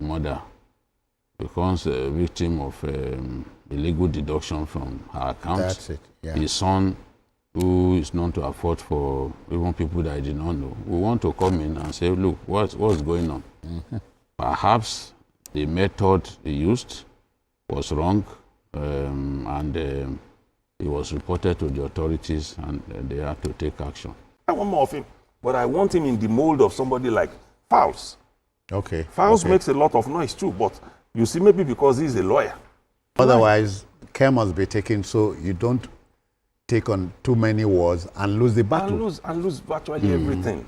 mother becomes a victim of illegal deduction from her account. That's it. Yeah. His son, who is known to have fought for even people that I did not know, we want to come in and say, look, what's going on? Perhaps the method he used was wrong, and it was reported to the authorities, and they had to take action. I want more of him, but I want him in the mold of somebody like Fowles. Okay. Fowles makes a lot of noise too, but you see, maybe because he's a lawyer. Otherwise, care must be taken so you don't take on too many wars and lose the battle. And lose virtually everything.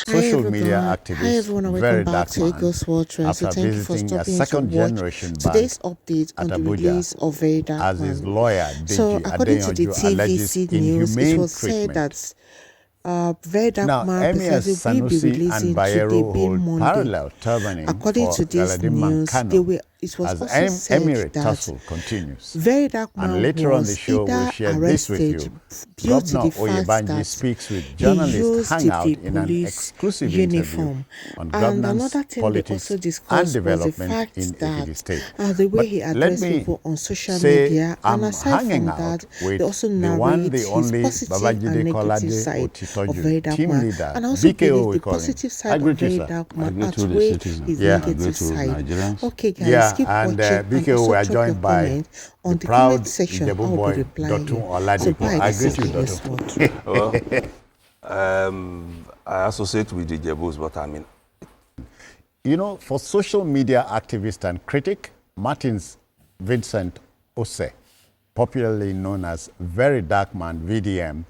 Social media activist, Hi everyone, and welcome back to Eagles World Trend. So thank you for stopping to watch today's update on the release of Verydarkman. As his lawyer, so according to the TVC news, it was said that Verydarkman potentially will be releasing today being Monday. According to this news, it was also said that Verydarkman was either arrested due to the fact that he used the police uniform. And another thing they also discussed was the fact that the way he addressed people on social media, and aside from that, they also narrate his positive and negative side of Verydarkman, and also believe the positive side of Verydarkman outweighs his negative side. Okay guys, keep watching, and also we are joined by on the proud comment section. I will be replying. So bye, I greet you, this is Well, I associate with the Jebus, but I mean, you know, for social media activist and critic, Martins Vincent Ose, popularly known as Verydarkman, VDM,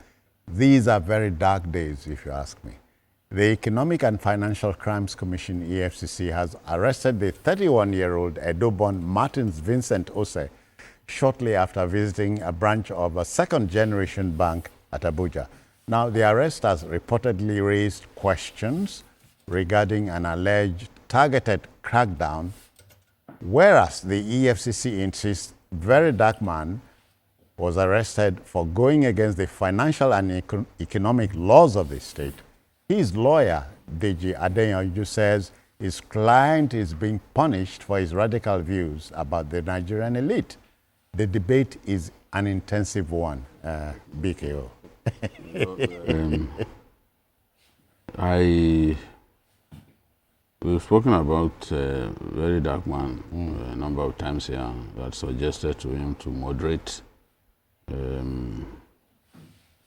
these are very dark days, if you ask me. The Economic and Financial Crimes Commission, EFCC, has arrested the 31-year-old Edo-born Martins Vincent Ose shortly after visiting a branch of a second-generation bank at Abuja. Now, the arrest has reportedly raised questions regarding an alleged targeted crackdown, whereas the EFCC insists Verydarkman was arrested for going against the financial and economic laws of the state. His lawyer, Deji Adeyanju, says his client is being punished for his radical views about the Nigerian elite. The debate is an intensive one, BKO. We've spoken about Verydarkman a number of times here that suggested to him to moderate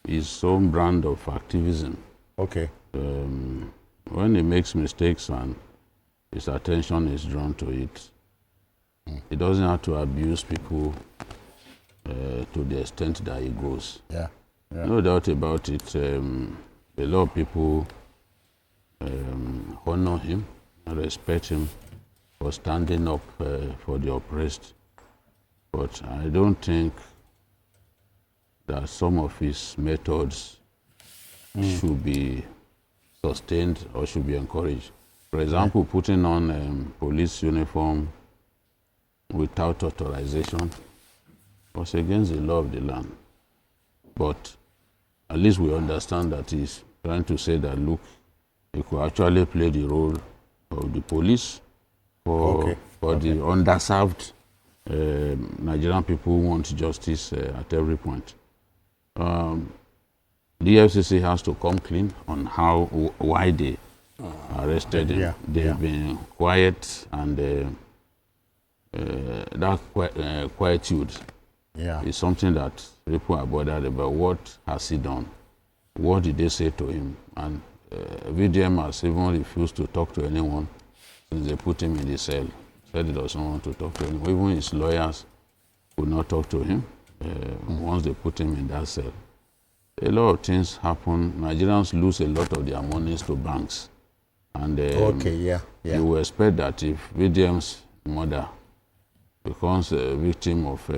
his own brand of activism. Okay. When he makes mistakes and his attention is drawn to it, he doesn't have to abuse people to the extent that he goes. Yeah. No doubt about it. A lot of people honor him and respect him for standing up for the oppressed. But I don't think that some of his methods should be sustained or should be encouraged. For example, putting on police uniform without authorization was against the law of the land. But at least we understand that he's trying to say that, look, he could actually play the role of the police for the underserved Nigerian people who want justice at every point. The FCC has to come clean on why they arrested him. They've been quiet, and that quietude is something that people are bothered about. What has he done? What did they say to him? And VDM has even refused to talk to anyone since they put him in the cell. Said he doesn't want to talk to anyone. Even his lawyers would not talk to him once they put him in that cell. A lot of things happen. Nigerians lose a lot of their monies to banks. And you will expect that if VDM's mother becomes a victim of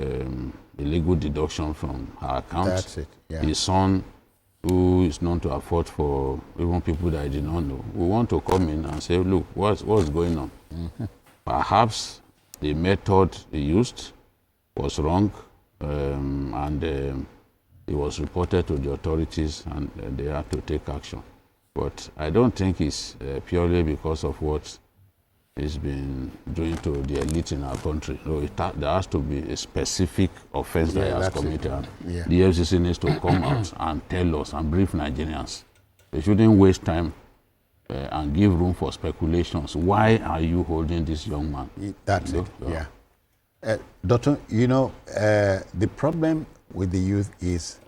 illegal deduction from her account, his son, who is known to have fought for even people that I did not know, we want to come in and say, look, what's going on? Perhaps the method he used was wrong, and It was reported to the authorities, and they had to take action. But I don't think it's purely because of what he's been doing to the elite in our country. So there has to be a specific offense that he has committed. Yeah. The Efcc needs to come out and tell us and brief Nigerians. They shouldn't waste time and give room for speculations. Why are you holding this young man? That's it, yeah. Doctor, the problem with the youth is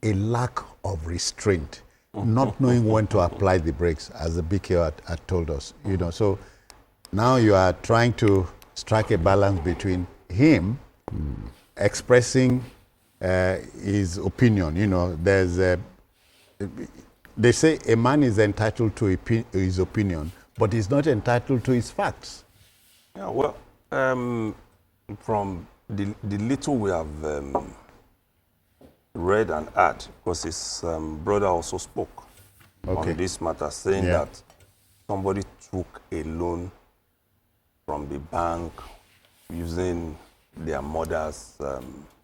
a lack of restraint, not knowing when to apply the brakes, as the BK had told us. So now you are trying to strike a balance between him expressing his opinion. They say a man is entitled to his opinion, but he's not entitled to his facts. Yeah, well, from the little we have read and heard, because his brother also spoke on this matter, saying that somebody took a loan from the bank using their mother's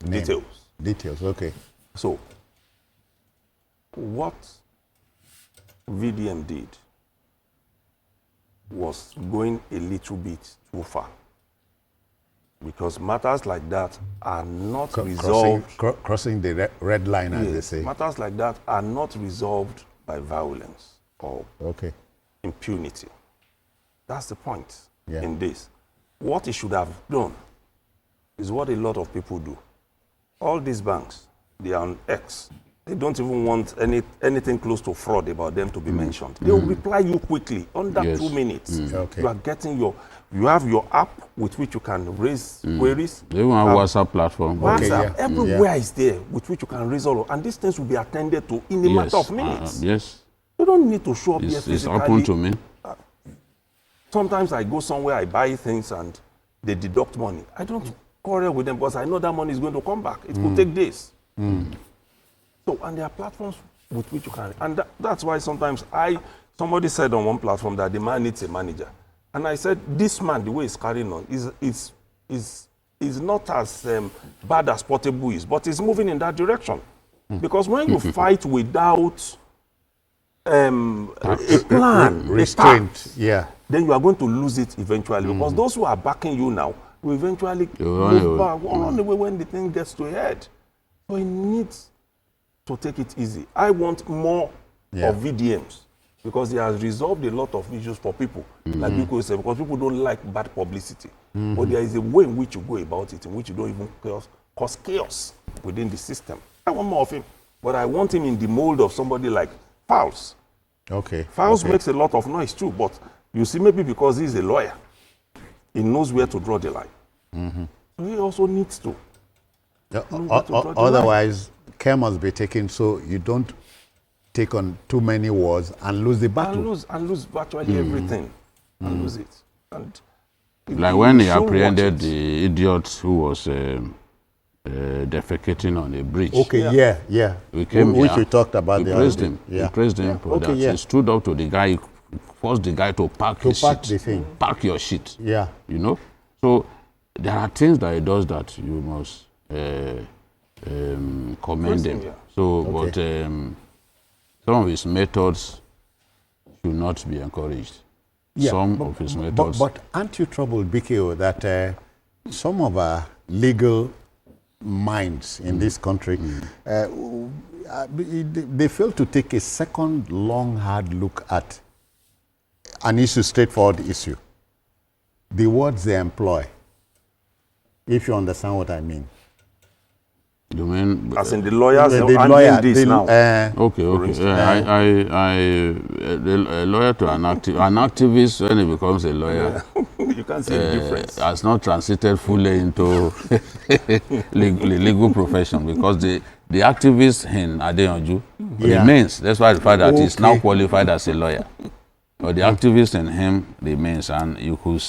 details. Details, okay. So, what VDM did was going a little bit too far, because matters like that are not resolved. Crossing the red line, as they say. Matters like that are not resolved by violence or impunity. That's the point in this. What he should have done is what a lot of people do. All these banks, they are on X. They don't even want anything close to fraud about them to be mentioned. They will reply you quickly, under 2 minutes. You are getting you have your app with which you can raise queries. They even have WhatsApp platform. WhatsApp, everywhere is there with which you can raise all. And these things will be attended to in a matter of minutes. Yes. You don't need to show up here physically. It's happened to me. Sometimes I go somewhere, I buy things, and they deduct money. I don't quarrel with them because I know that money is going to come back. It could take days. So, and there are platforms with which you can, and that's why sometimes somebody said on one platform that the man needs a manager. And I said, this man, the way he's carrying on, is not as bad as Portable is, but he's moving in that direction. Because when you fight without a plan, restraint, then you are going to lose it eventually. Because those who are backing you now will eventually run away when the thing gets to a head. So he needs to take it easy. I want more of VDMs, because he has resolved a lot of issues for people, like people say, because people don't like bad publicity. But there is a way in which you go about it, in which you don't even cause chaos within the system. I want more of him, but I want him in the mold of somebody like Fowles. Fowles makes a lot of noise too, but you see, maybe because he's a lawyer, he knows where to draw the line. So he also needs to. Otherwise, care must be taken so you don't take on too many wars and lose the battle. And lose virtually everything. And lose it. And like when he apprehended the idiot who was defecating on a bridge. We came which we talked about. We praised him. We praised him for that. He stood up to the guy, he forced the guy to pack his shit. The thing. Pack your shit. So there are things that he does that you must commend him. So, but some of his methods should not be encouraged. Some of his methods. But aren't you troubled, BKO, that some of our legal minds in this country, they fail to take a second long, hard look at an issue, straightforward issue. The words they employ, if you understand what I mean. You mean as in the lawyers handling this now? Okay. A lawyer to an activist, when he becomes a lawyer, you can't see the difference. Has not transited fully into the legal profession, because the activist in Adeyanju remains. That's why the fact that he's now qualified as a lawyer. But the activist in him remains, and you could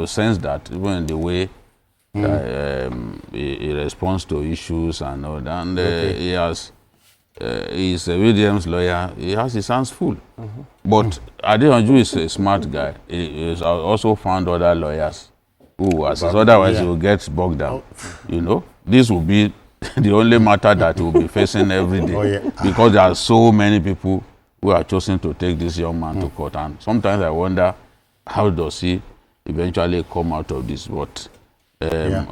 sense that even in the way he responds to issues and all that. And he's a Williams lawyer. He has his hands full. But Adeyanju is a smart guy. He has also found other lawyers who assist. Otherwise, he will get bogged down. This will be the only matter that we'll be facing every day. Because there are so many people who are choosing to take this young man to court. And sometimes I wonder, how does he eventually come out of this? But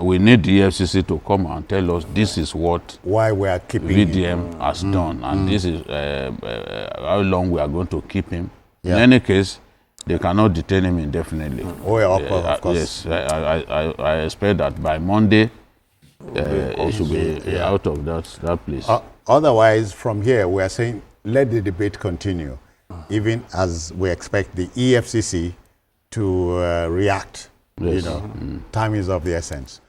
we need the Efcc to come and tell us this is why we are keeping VDM has done, and this is how long we are going to keep him. In any case, they cannot detain him indefinitely. Of course. Yes, I expect that by Monday, he should be out of that place. Otherwise, from here, we are saying let the debate continue, even as we expect the EFCC to react. Time is of the essence.